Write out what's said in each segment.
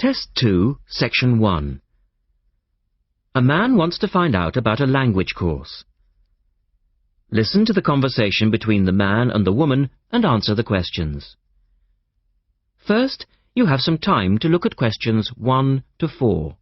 Test 2, Section 1. A man wants to find out about a language course. Listen to the conversation between the man and the woman and answer the questions. First, you have some time to look at questions 1 to 4.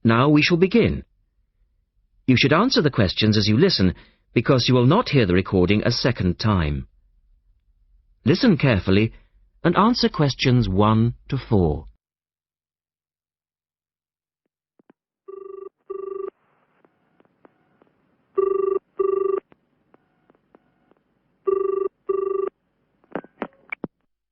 Now we shall begin. You should answer the questions as you listen, because you will not hear the recording a second time. Listen carefully and answer questions 1 to 4.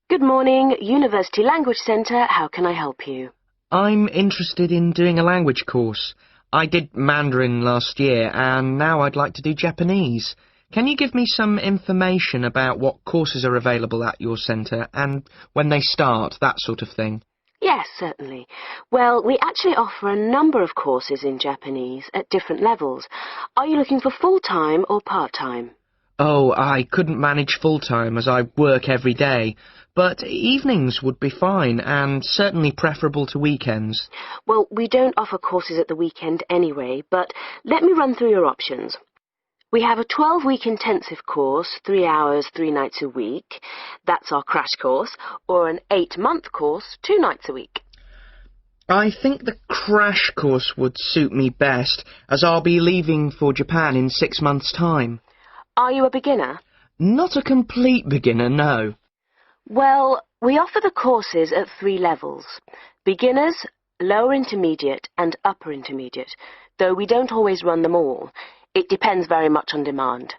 Good morning, University Language Centre. How can I help you? I'm interested in doing a language course. I did Mandarin last year and now I'd like to do Japanese. Can you give me some information about what courses are available at your centre and when they start, that sort of thing? Yes, certainly. Well, we actually offer a number of courses in Japanese at different levels. Are you looking for full-time or part-time? Oh, I couldn't manage full-time as I work every day, but evenings would be fine and certainly preferable to weekends. Well, we don't offer courses at the weekend anyway, but let me run through your options. We have a 12-week intensive course, 3 hours, 3 nights a week. That's our crash course, or an 8-month course, 2 nights a week. I think the crash course would suit me best, as I'll be leaving for Japan in 6 months' time. Are you a beginner? Not a complete beginner, no. Well, we offer the courses at 3 levels. Beginners, lower intermediate and upper intermediate, though we don't always run them all. It depends very much on demand.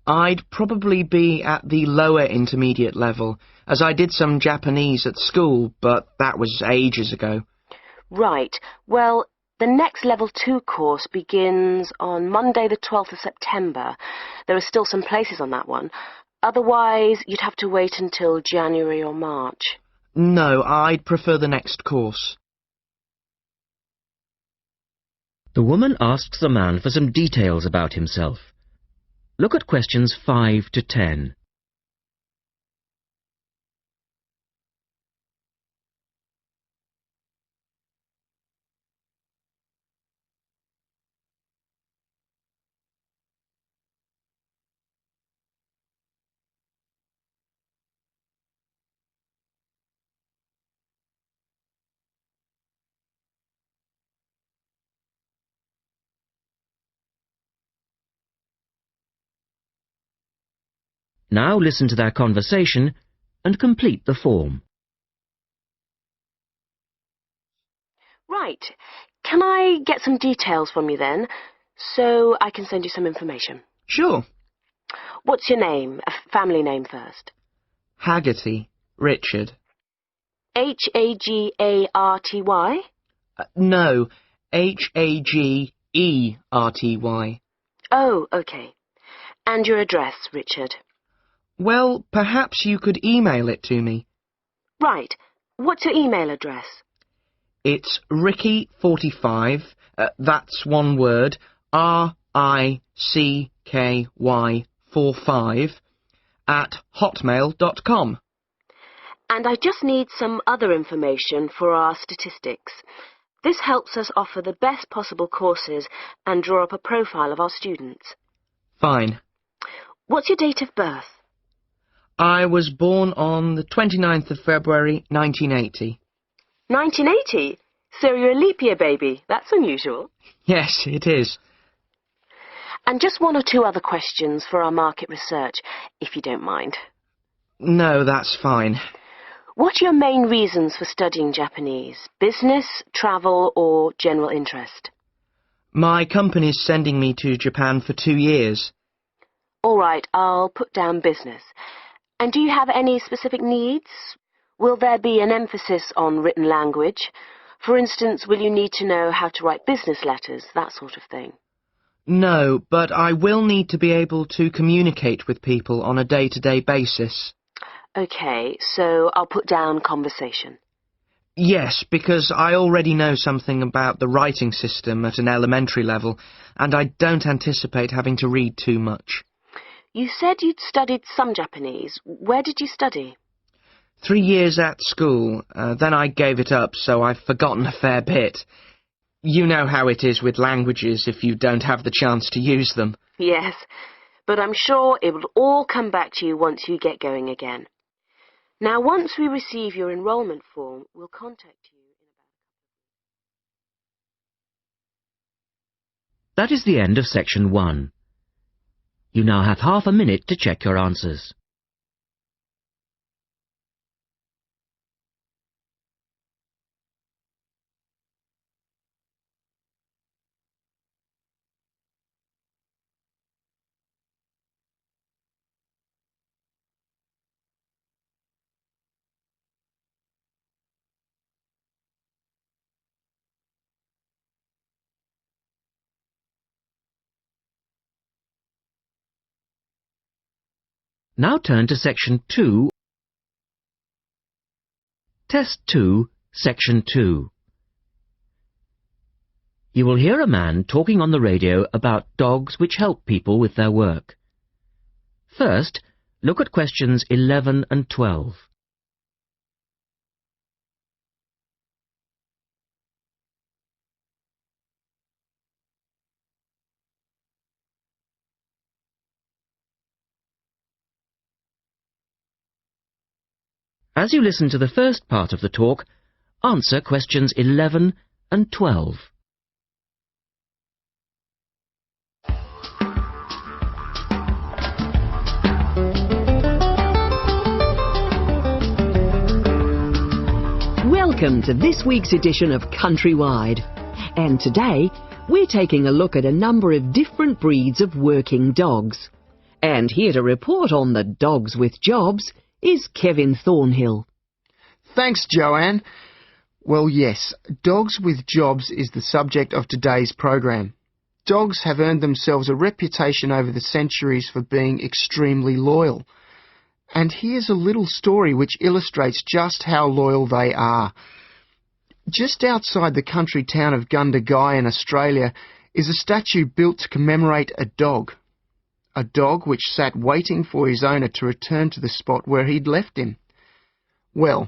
I'd probably be at the lower intermediate level, as I did some Japanese at school, but that was ages ago. Right. Well, the next Level 2 course begins on Monday the 12th of September. There are still some places on that one. Otherwise, you'd have to wait until January or March. No, I'd prefer the next course. The woman asks the man for some details about himself. Look at questions 5 to 10. Now listen to their conversation and complete the form. Right. Can I get some details from you then, so I can send you some information? Sure. What's your name? A family name first. Haggerty. Richard. Hagarty? No, Hagerty. Oh, okay. And your address, Richard? Well, perhaps you could email it to me. Right. What's your email address? It's Ricky45, that's one word, RICKY45, at hotmail.com. And I just need some other information for our statistics. This helps us offer the best possible courses and draw up a profile of our students. Fine. What's your date of birth? I was born on the 29th of February, 1980. 1980? So you're a leap year baby. That's unusual. Yes, it is. And just 1 or 2 other questions for our market research, if you don't mind. No, that's fine. What are your main reasons for studying Japanese? Business, travel, or general interest? My company's sending me to Japan for 2 years. All right, I'll put down business. And do you have any specific needs? Will there be an emphasis on written language? For instance, will you need to know how to write business letters, that sort of thing? No, but I will need to be able to communicate with people on a day-to-day basis. OK, so I'll put down conversation. Yes, because I already know something about the writing system at an elementary level, and I don't anticipate having to read too much. You said you'd studied some Japanese. Where did you study? 3 years at school, then I gave it up, so I've forgotten a fair bit. You know how it is with languages if you don't have the chance to use them. Yes, but I'm sure it will all come back to you once you get going again. Now, once we receive your enrolment form, we'll contact you in about... That is the end of section 1. You now have half a minute to check your answers. Now turn to section 2. Test 2, section 2. You will hear a man talking on the radio about dogs which help people with their work. First, look at questions 11 and 12. As you listen to the first part of the talk, answer questions 11 and 12. Welcome to this week's edition of Countrywide. And today, we're taking a look at a number of different breeds of working dogs. And here to report on the dogs with jobs is Kevin Thornhill. Thanks, Joanne. Well, yes, dogs with jobs is the subject of today's program. Dogs have earned themselves a reputation over the centuries for being extremely loyal. And here's a little story which illustrates just how loyal they are. Just outside the country town of Gundagai in Australia is a statue built to commemorate a dog. A dog which sat waiting for his owner to return to the spot where he'd left him. Well,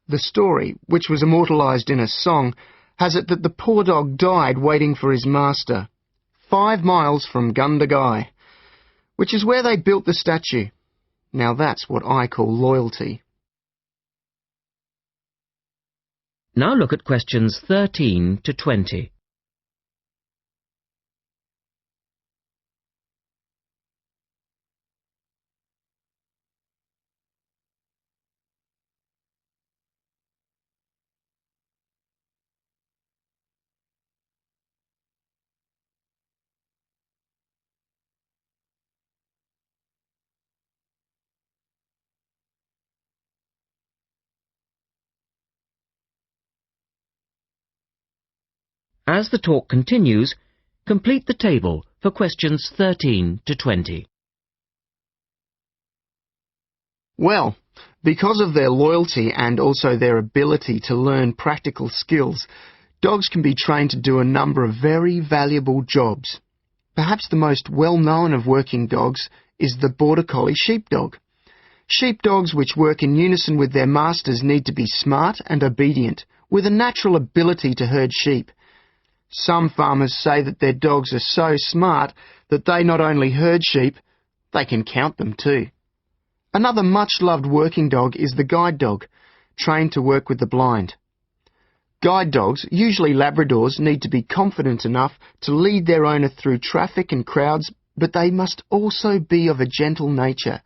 the story, which was immortalised in a song, has it that the poor dog died waiting for his master, 5 miles from Gundagai, which is where they built the statue. Now that's what I call loyalty. Now look at questions 13 to 20. As the talk continues, complete the table for questions 13 to 20. Well, because of their loyalty and also their ability to learn practical skills, dogs can be trained to do a number of very valuable jobs. Perhaps the most well-known of working dogs is the Border Collie sheepdog. Sheepdogs which work in unison with their masters need to be smart and obedient, with a natural ability to herd sheep. Some farmers say that their dogs are so smart that they not only herd sheep, they can count them too. Another much-loved working dog is the guide dog, trained to work with the blind. Guide dogs, usually Labradors, need to be confident enough to lead their owner through traffic and crowds, but they must also be of a gentle nature.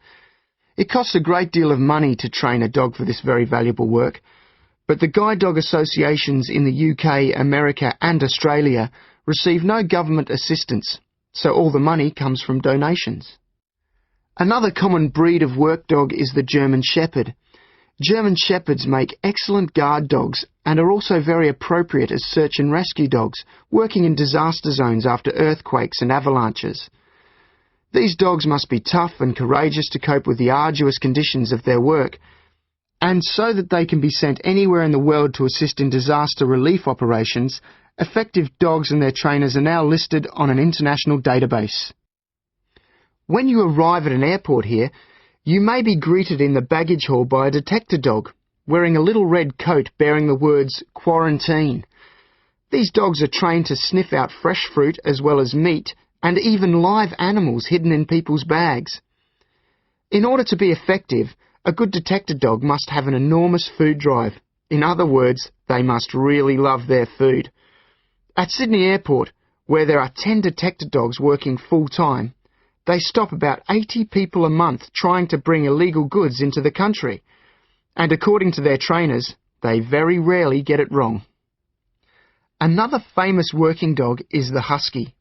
It costs a great deal of money to train a dog for this very valuable work, but the guide dog associations in the UK, America and Australia receive no government assistance, so all the money comes from donations. Another common breed of work dog is the German Shepherd. German Shepherds make excellent guard dogs and are also very appropriate as search and rescue dogs, working in disaster zones after earthquakes and avalanches. These dogs must be tough and courageous to cope with the arduous conditions of their work, and so that they can be sent anywhere in the world to assist in disaster relief operations, effective dogs and their trainers are now listed on an international database. When you arrive at an airport here, you may be greeted in the baggage hall by a detector dog, wearing a little red coat bearing the words "Quarantine." These dogs are trained to sniff out fresh fruit as well as meat, and even live animals hidden in people's bags. In order to be effective, a good detector dog must have an enormous food drive. In other words, they must really love their food. At Sydney Airport, where there are 10 detector dogs working full-time, they stop about 80 people a month trying to bring illegal goods into the country. And according to their trainers, they very rarely get it wrong. Another famous working dog is the husky.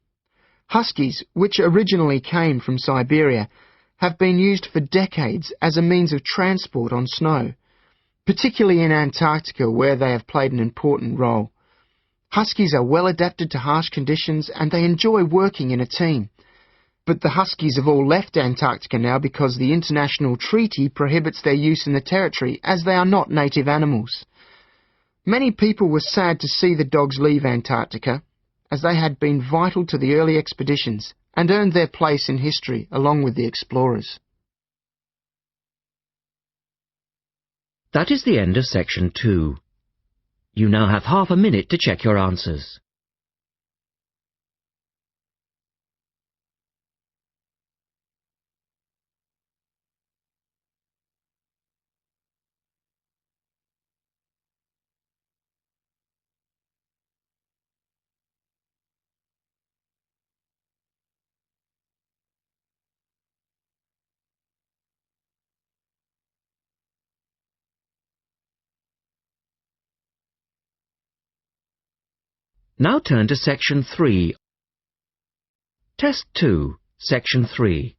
Huskies, which originally came from Siberia, have been used for decades as a means of transport on snow, particularly in Antarctica where they have played an important role. Huskies are well adapted to harsh conditions and they enjoy working in a team. But the huskies have all left Antarctica now because the international treaty prohibits their use in the territory as they are not native animals. Many people were sad to see the dogs leave Antarctica, as they had been vital to the early expeditions and earned their place in history along with the explorers. That is the end of section 2. You now have half a minute to check your answers. Now turn to section 3. Test 2, section 3.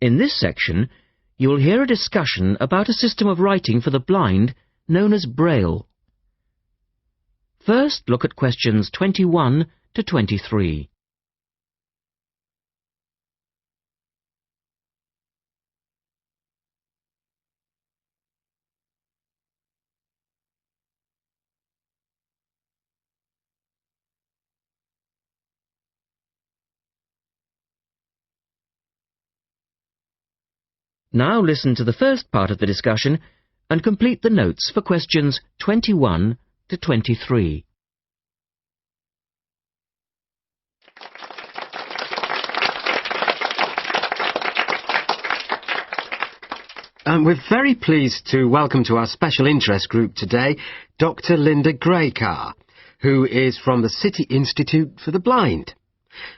In this section, you will hear a discussion about a system of writing for the blind known as Braille. First, look at questions 21 to 23. Now listen to the first part of the discussion and complete the notes for questions 21 to 23. We're very pleased to welcome to our special interest group today Dr. Linda Graycar, who is from the City Institute for the Blind.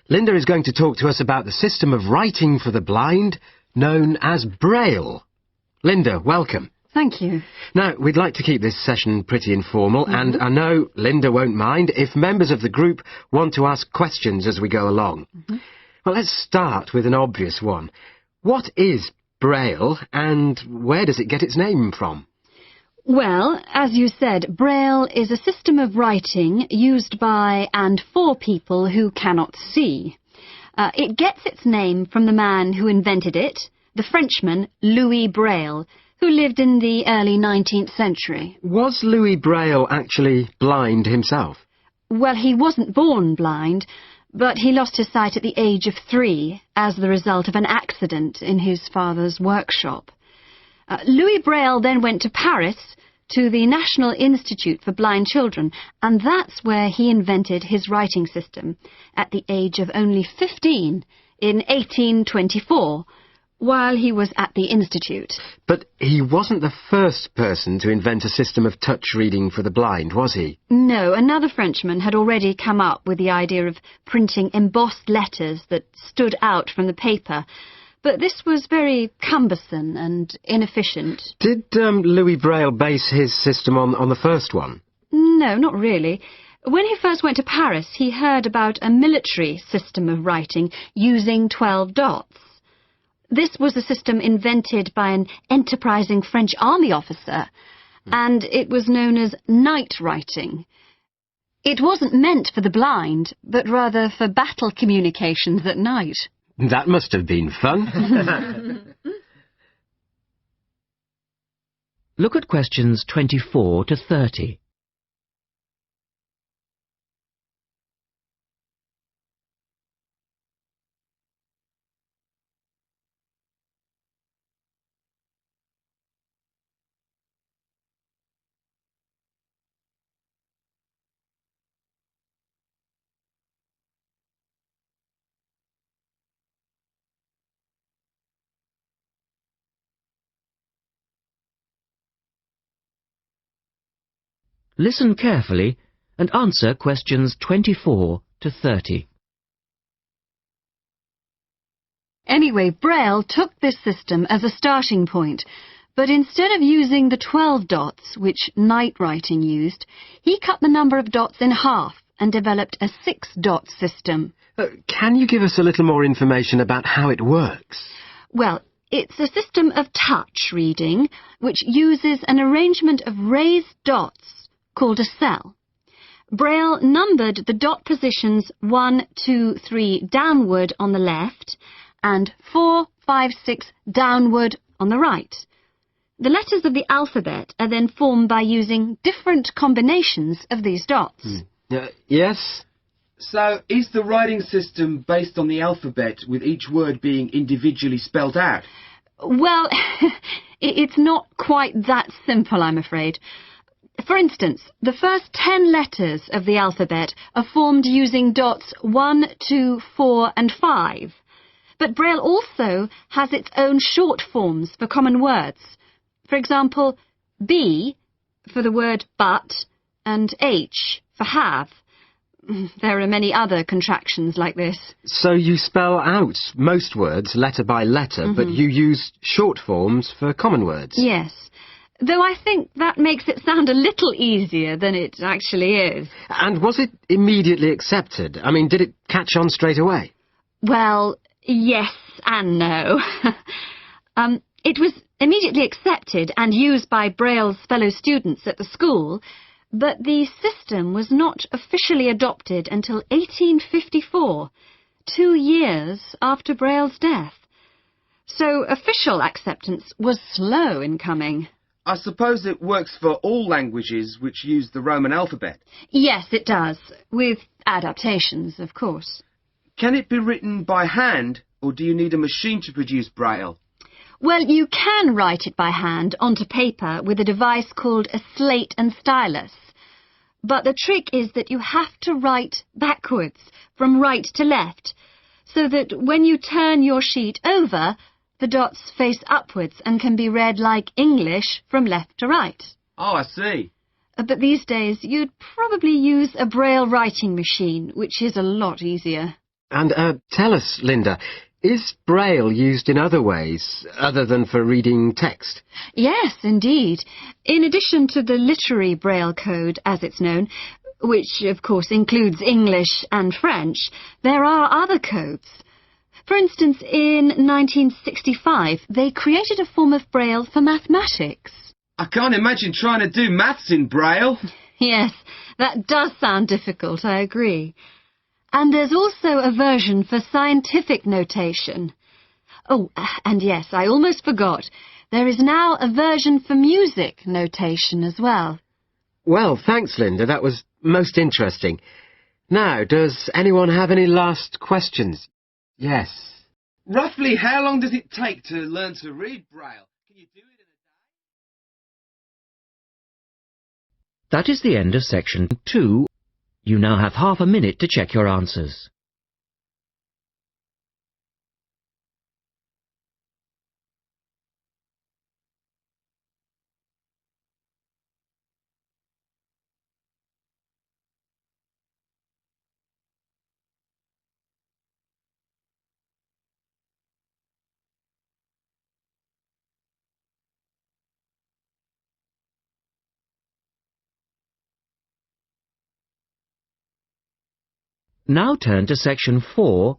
Linda is going to talk to us about the system of writing for the blind known as Braille. Linda, welcome. Thank you. Now, we'd like to keep this session pretty informal, and I know Linda won't mind if members of the group want to ask questions as we go along. Well, let's start with an obvious one. What is Braille, and where does it get its name from? Well, as you said, Braille is a system of writing used by and for people who cannot see. It gets its name from the man who invented it, the Frenchman Louis Braille, who lived in the early 19th century. Was Louis Braille actually blind himself? Well, he wasn't born blind, but he lost his sight at the age of 3 as the result of an accident in his father's workshop. Louis Braille then went to Paris to the National Institute for Blind Children, and that's where he invented his writing system at the age of only 15 in 1824, while he was at the Institute. But he wasn't the first person to invent a system of touch reading for the blind, was he? No, another Frenchman had already come up with the idea of printing embossed letters that stood out from the paper, but this was very cumbersome and inefficient. Did Louis Braille base his system on the first one? No, not really. When he first went to Paris, he heard about a military system of writing using 12 dots. This was a system invented by an enterprising French army officer, and it was known as night writing. It wasn't meant for the blind, but rather for battle communications at night. That must have been fun. Look at questions 24 to 30. Listen carefully and answer questions 24 to 30. Anyway, Braille took this system as a starting point, but instead of using the 12 dots, which night writing used, he cut the number of dots in half and developed a 6-dot system. Can you give us a little more information about how it works? Well, it's a system of touch reading, which uses an arrangement of raised dots called a cell. Braille numbered the dot positions 1, 2, 3 downward on the left and 4, 5, 6 downward on the right. The letters of the alphabet are then formed by using different combinations of these dots. Yes? So, is the writing system based on the alphabet with each word being individually spelled out? Well, it's not quite that simple, I'm afraid. For instance, the first 10 letters of the alphabet are formed using dots 1, 2, 4 and 5. But Braille also has its own short forms for common words. For example, B for the word but and H for have. There are many other contractions like this. So you spell out most words letter by letter, but you use short forms for common words? Yes. Though I think that makes it sound a little easier than it actually is. And was it immediately accepted? I mean, did it catch on straight away? Well, yes and no. It was immediately accepted and used by Braille's fellow students at the school, but the system was not officially adopted until 1854, 2 years after Braille's death. So official acceptance was slow in coming. I suppose it works for all languages which use the Roman alphabet. Yes, it does, with adaptations, of course. Can it be written by hand, or do you need a machine to produce Braille? Well, you can write it by hand onto paper with a device called a slate and stylus. But the trick is that you have to write backwards, from right to left, so that when you turn your sheet over, the dots face upwards and can be read like English from left to right. Oh, I see. But these days, you'd probably use a Braille writing machine, which is a lot easier. And tell us, Linda, is Braille used in other ways, other than for reading text? Yes, indeed. In addition to the literary Braille code, as it's known, which of course includes English and French, there are other codes. For instance, in 1965, they created a form of Braille for mathematics. I can't imagine trying to do maths in Braille. Yes, that does sound difficult, I agree. And there's also a version for scientific notation. Oh, and yes, I almost forgot. There is now a version for music notation as well. Well, thanks, Linda. That was most interesting. Now, does anyone have any last questions? Yes. Roughly how long does it take to learn to read Braille? Can you do it in a day? That is the end of section 2. You now have half a minute to check your answers. Now turn to section 4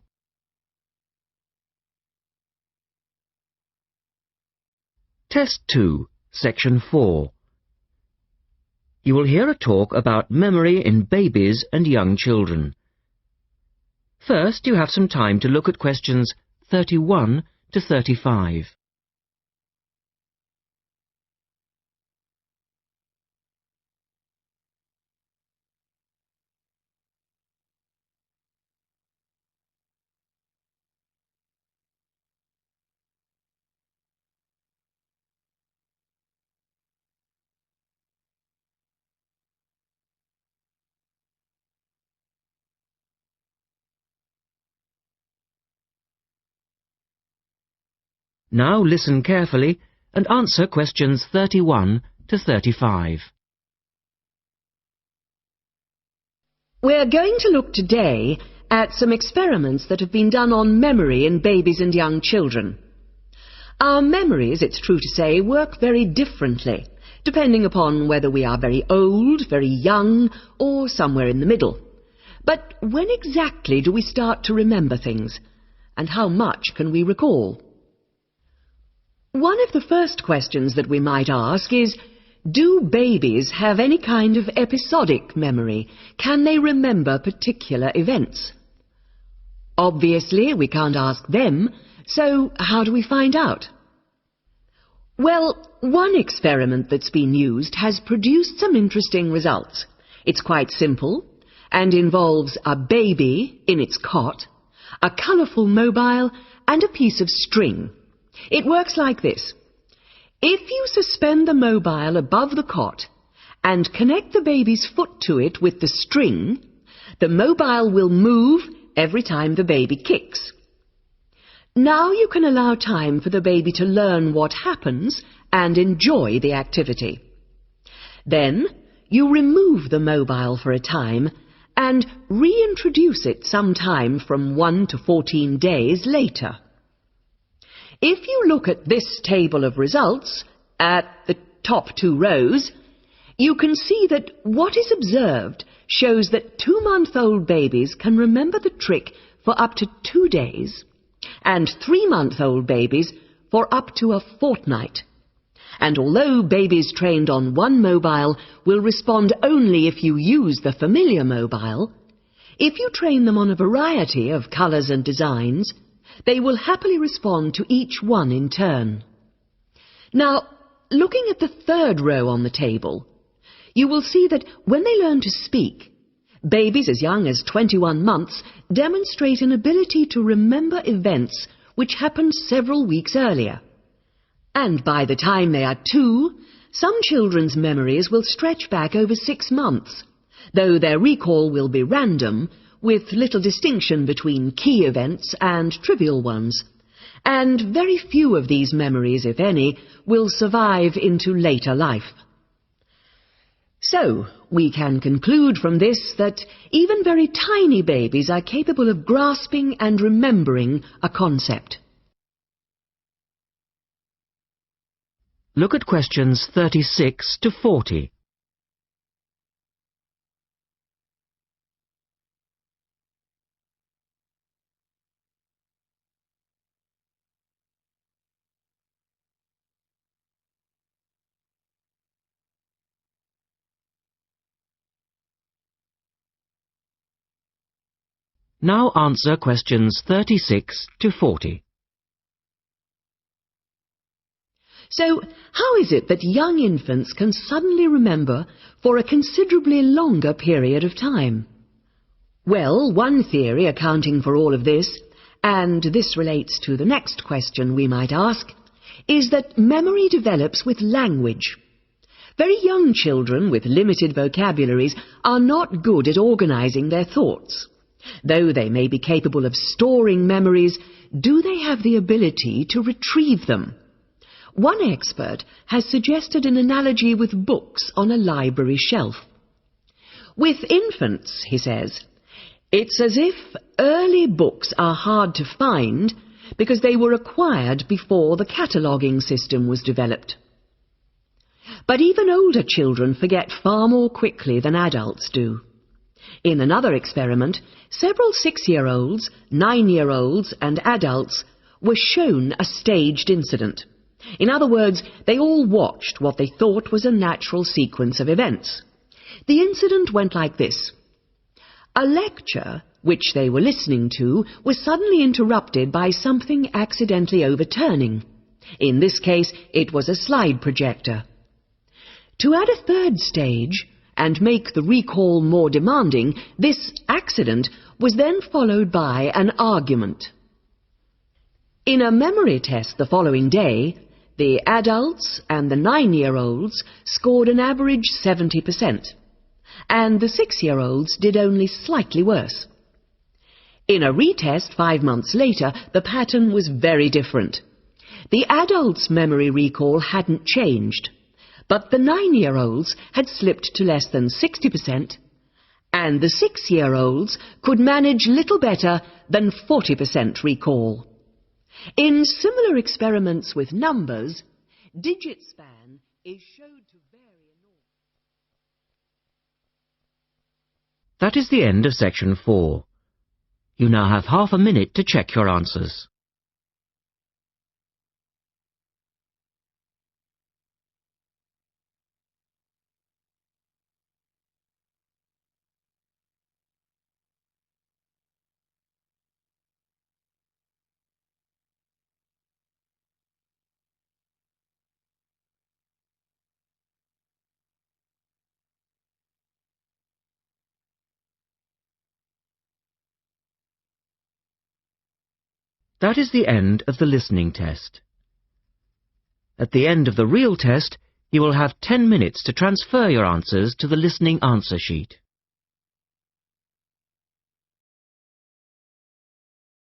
Test 2, Section 4. You will hear a talk about memory in babies and young children. First, you have some time to look at questions 31 to 35. Now listen carefully and answer questions 31 to 35. We're going to look today at some experiments that have been done on memory in babies and young children. Our memories, it's true to say, work very differently, depending upon whether we are very old, very young, or somewhere in the middle. But when exactly do we start to remember things? And how much can we recall? One of the first questions that we might ask is, do babies have any kind of episodic memory? Can they remember particular events? Obviously, we can't ask them, so how do we find out? Well, one experiment that's been used has produced some interesting results. It's quite simple and involves a baby in its cot, a colourful mobile, and a piece of string. It works like this. If you suspend the mobile above the cot and connect the baby's foot to it with the string, the mobile will move every time the baby kicks. Now you can allow time for the baby to learn what happens and enjoy the activity. Then you remove the mobile for a time and reintroduce it sometime from 1 to 14 days later. If you look at this table of results, at the top 2 rows, you can see that what is observed shows that 2-month-old babies can remember the trick for up to 2 days, and 3-month-old babies for up to a fortnight. And although babies trained on one mobile will respond only if you use the familiar mobile, if you train them on a variety of colours and designs, they will happily respond to each one in turn. Now, looking at the 3rd row on the table, you will see that when they learn to speak, babies as young as 21 months demonstrate an ability to remember events which happened several weeks earlier. And by the time they are 2, some children's memories will stretch back over 6 months, though their recall will be random, with little distinction between key events and trivial ones, and very few of these memories, if any, will survive into later life. So, we can conclude from this that even very tiny babies are capable of grasping and remembering a concept. Look at questions 36 to 40. Now answer questions 36 to 40. So, how is it that young infants can suddenly remember for a considerably longer period of time? Well, one theory accounting for all of this, and this relates to the next question we might ask, is that memory develops with language. Very young children with limited vocabularies are not good at organizing their thoughts. Though they may be capable of storing memories, do they have the ability to retrieve them? One expert has suggested an analogy with books on a library shelf. With infants, he says, it's as if early books are hard to find because they were acquired before the cataloguing system was developed. But even older children forget far more quickly than adults do. In another experiment, several 6-year-olds, 9-year-olds and adults were shown a staged incident, In other words, they all watched what they thought was a natural sequence of events. The incident went like this. A lecture, which they were listening to, was suddenly interrupted by something accidentally overturning. In this case, it was a slide projector. To add a third stage, and make the recall more demanding, this accident was then followed by an argument. In a memory test the following day, the adults and the 9-year-olds scored an average 70%, and the 6-year-olds did only slightly worse. In a retest 5 months later, the pattern was very different. The adults' memory recall hadn't changed, but the 9-year-olds had slipped to less than 60%, and the 6-year-olds could manage little better than 40% recall. In similar experiments with numbers, digit span is showed to vary enormously. That is the end of section 4. You now have half a minute to check your answers. That is the end of the listening test. At the end of the real test, you will have 10 minutes to transfer your answers to the listening answer sheet.